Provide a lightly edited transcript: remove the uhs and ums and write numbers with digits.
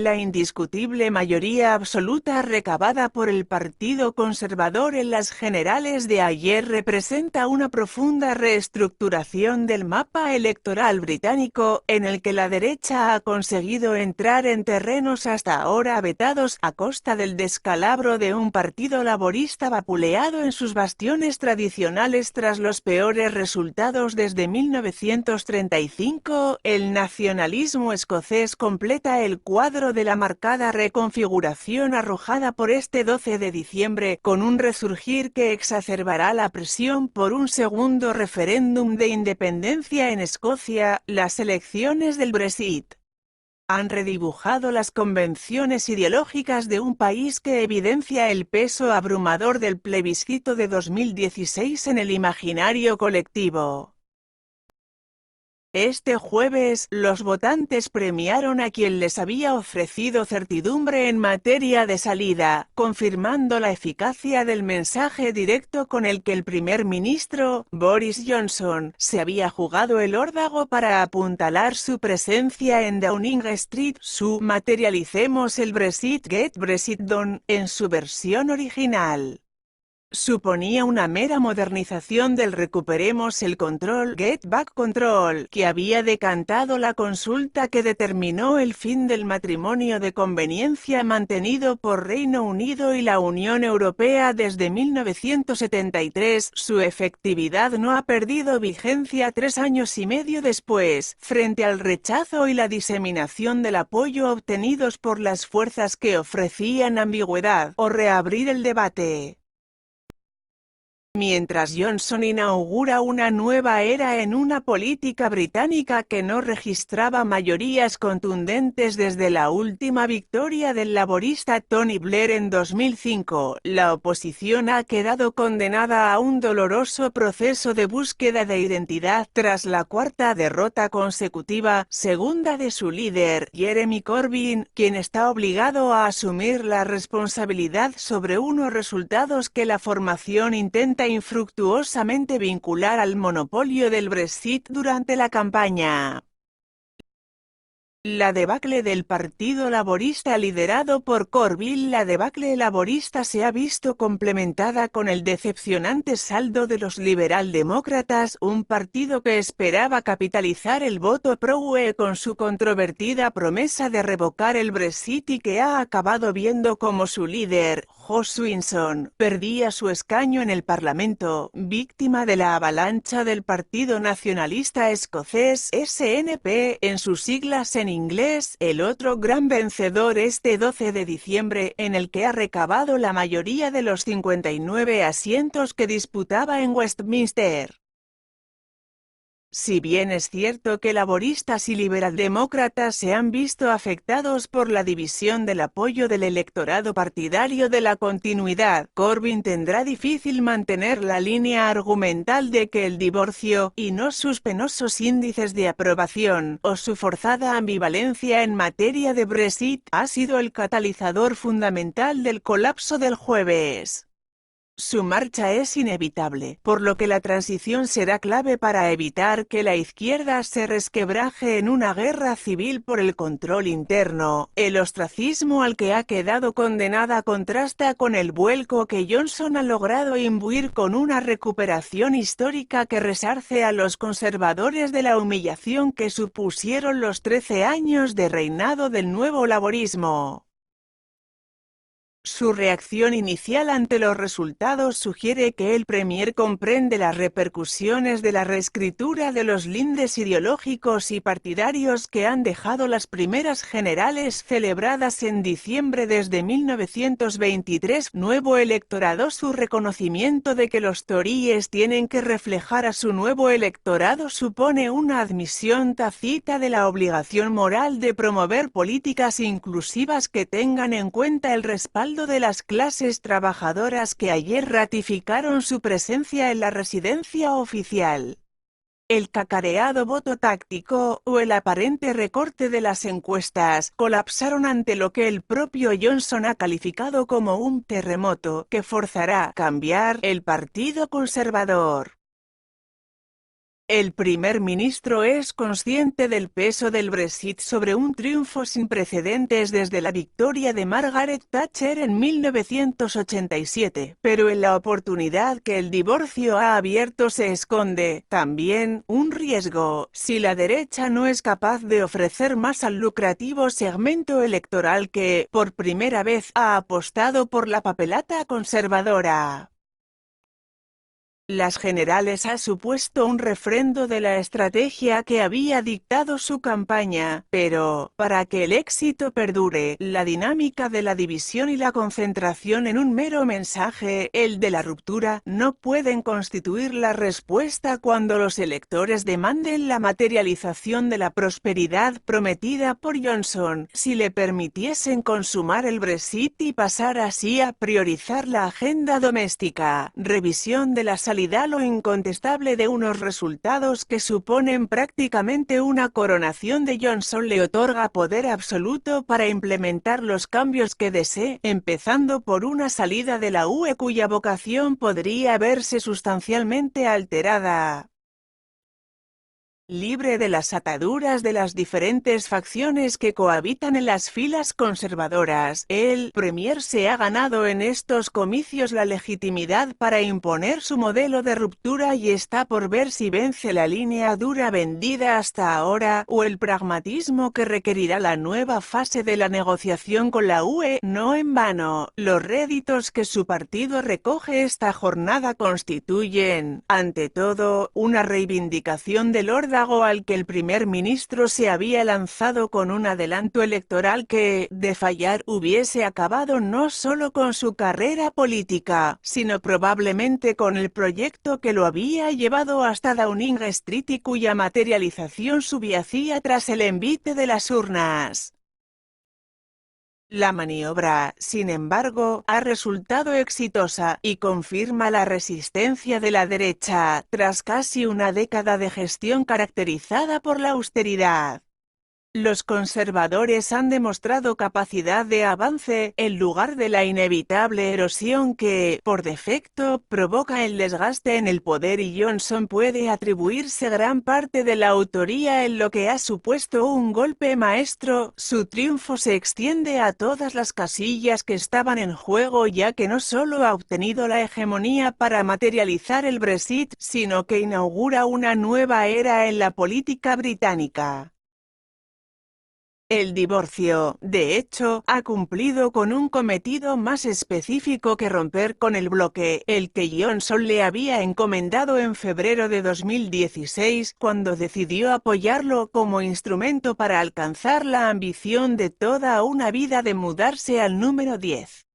la indiscutible mayoría absoluta recabada por el Partido Conservador en las generales de ayer representa una profunda reestructuración del mapa electoral británico, en el que la derecha ha conseguido entrar en terrenos hasta ahora vetados a costa del descalabro de un partido laborista vapuleado en sus bastiones tradicionales tras los peores resultados desde 1935. El nacionalismo escocés completa el cuadro de la marcada reconfiguración arrojada por este 12 de diciembre, con un resurgir que exacerbará la presión por un segundo referéndum de independencia en Escocia. Las elecciones del Brexit han redibujado las convenciones ideológicas de un país que evidencia el peso abrumador del plebiscito de 2016 en el imaginario colectivo. Este jueves, los votantes premiaron a quien les había ofrecido certidumbre en materia de salida, confirmando la eficacia del mensaje directo con el que el primer ministro, Boris Johnson, se había jugado el órdago para apuntalar su presencia en Downing Street. Su "Materialicemos el Brexit, Get Brexit Done" en su versión original suponía una mera modernización del "Recuperemos el control, Get Back Control", que había decantado la consulta que determinó el fin del matrimonio de conveniencia mantenido por Reino Unido y la Unión Europea desde 1973. Su efectividad no ha perdido vigencia 3 años y medio después, frente al rechazo y la diseminación del apoyo obtenidos por las fuerzas que ofrecían ambigüedad o reabrir el debate. Mientras Johnson inaugura una nueva era en una política británica que no registraba mayorías contundentes desde la última victoria del laborista Tony Blair en 2005, la oposición ha quedado condenada a un doloroso proceso de búsqueda de identidad tras la cuarta derrota consecutiva, segunda de su líder, Jeremy Corbyn, quien está obligado a asumir la responsabilidad sobre unos resultados que la formación intenta infructuosamente vincular al monopolio del Brexit durante la campaña. La debacle del Partido Laborista liderado por Corbyn. La debacle laborista se ha visto complementada con el decepcionante saldo de los liberaldemócratas, un partido que esperaba capitalizar el voto pro-UE con su controvertida promesa de revocar el Brexit y que ha acabado viendo como su líder, Jo Swinson, perdía su escaño en el Parlamento, víctima de la avalancha del Partido Nacionalista Escocés (SNP en sus siglas en inglés), el otro gran vencedor este 12 de diciembre, en el que ha recabado la mayoría de los 59 asientos que disputaba en Westminster. Si bien es cierto que laboristas y liberaldemócratas se han visto afectados por la división del apoyo del electorado partidario de la continuidad, Corbyn tendrá difícil mantener la línea argumental de que el divorcio, y no sus penosos índices de aprobación, o su forzada ambivalencia en materia de Brexit, ha sido el catalizador fundamental del colapso del jueves. Su marcha es inevitable, por lo que la transición será clave para evitar que la izquierda se resquebraje en una guerra civil por el control interno. El ostracismo al que ha quedado condenada contrasta con el vuelco que Johnson ha logrado imbuir con una recuperación histórica que resarce a los conservadores de la humillación que supusieron los 13 años de reinado del nuevo laborismo. Su reacción inicial ante los resultados sugiere que el Premier comprende las repercusiones de la reescritura de los lindes ideológicos y partidarios que han dejado las primeras generales celebradas en diciembre desde 1923. Nuevo electorado. Su reconocimiento de que los tories tienen que reflejar a su nuevo electorado supone una admisión tácita de la obligación moral de promover políticas inclusivas que tengan en cuenta el respaldo de las clases trabajadoras que ayer ratificaron su presencia en la residencia oficial. El cacareado voto táctico, o el aparente recorte de las encuestas, colapsaron ante lo que el propio Johnson ha calificado como un terremoto que forzará a cambiar el Partido Conservador. El primer ministro es consciente del peso del Brexit sobre un triunfo sin precedentes desde la victoria de Margaret Thatcher en 1987, pero en la oportunidad que el divorcio ha abierto se esconde, también, un riesgo, si la derecha no es capaz de ofrecer más al lucrativo segmento electoral que, por primera vez, ha apostado por la papeleta conservadora. Las generales ha supuesto un refrendo de la estrategia que había dictado su campaña, pero, para que el éxito perdure, la dinámica de la división y la concentración en un mero mensaje, el de la ruptura, no pueden constituir la respuesta cuando los electores demanden la materialización de la prosperidad prometida por Johnson, si le permitiesen consumar el Brexit y pasar así a priorizar la agenda doméstica, revisión de la salida lo incontestable de unos resultados que suponen prácticamente una coronación de Johnson le otorga poder absoluto para implementar los cambios que desee, empezando por una salida de la UE cuya vocación podría verse sustancialmente alterada. Libre de las ataduras de las diferentes facciones que cohabitan en las filas conservadoras, el Premier se ha ganado en estos comicios la legitimidad para imponer su modelo de ruptura y está por ver si vence la línea dura vendida hasta ahora o el pragmatismo que requerirá la nueva fase de la negociación con la UE. No en vano, los réditos que su partido recoge esta jornada constituyen, ante todo, una reivindicación del órdago al que el primer ministro se había lanzado con un adelanto electoral que, de fallar, hubiese acabado no solo con su carrera política, sino probablemente con el proyecto que lo había llevado hasta Downing Street y cuya materialización subyacía tras el envite de las urnas. La maniobra, sin embargo, ha resultado exitosa y confirma la resistencia de la derecha, tras casi una década de gestión caracterizada por la austeridad. Los conservadores han demostrado capacidad de avance, en lugar de la inevitable erosión que, por defecto, provoca el desgaste en el poder y Johnson puede atribuirse gran parte de la autoría en lo que ha supuesto un golpe maestro. Su triunfo se extiende a todas las casillas que estaban en juego ya que no solo ha obtenido la hegemonía para materializar el Brexit, sino que inaugura una nueva era en la política británica. El divorcio, de hecho, ha cumplido con un cometido más específico que romper con el bloque, el que Johnson le había encomendado en febrero de 2016, cuando decidió apoyarlo como instrumento para alcanzar la ambición de toda una vida de mudarse al número 10.